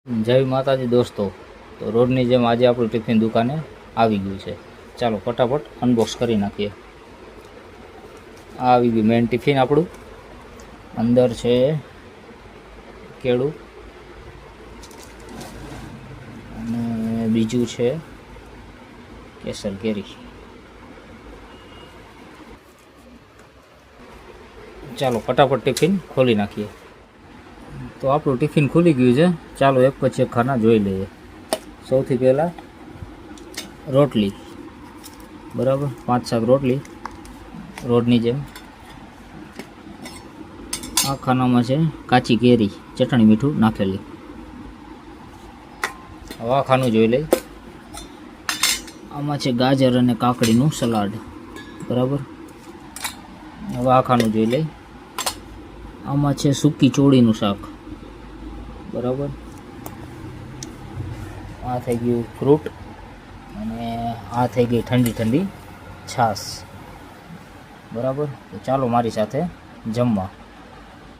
જય માતાજી દોસ્તો, તો રોજની જેમ આજે આપણું ટિફિન દુકાને આવી ગયું છે. ચાલો ફટાફટ અનબોક્સ કરી નાખીએ. આ આવી ગયું મેઇન ટિફિન આપણું. અંદર છે કેળું અને બીજું છે કેસર કેરી. ચાલો ફટાફટ ટિફિન ખોલી નાખીએ. તો આપણું ટિફિન ખુલી ગયું છે. ચાલો એક પછી એક ખાના જોઈ લઈએ. સૌથી પહેલાં રોટલી, બરાબર, 5-7 રોટલી રોડની જેમ. આ ખાનામાં છે કાચી કેરી, ચટણી મીઠું નાખેલી. હવે આ ખાનું જોઈ લઈ. આમાં છે ગાજર અને કાકડીનું સલાડ, બરાબર. હવે આ ખાનું જોઈ લઈ. આમાં છે સૂકી ચોળીનું શાક, બરાબર. આ થઈ ગયું ફ્રૂટ અને આ થઈ ગઈ ઠંડી છાશ, બરાબર. તો ચાલો મારી સાથે જમવા.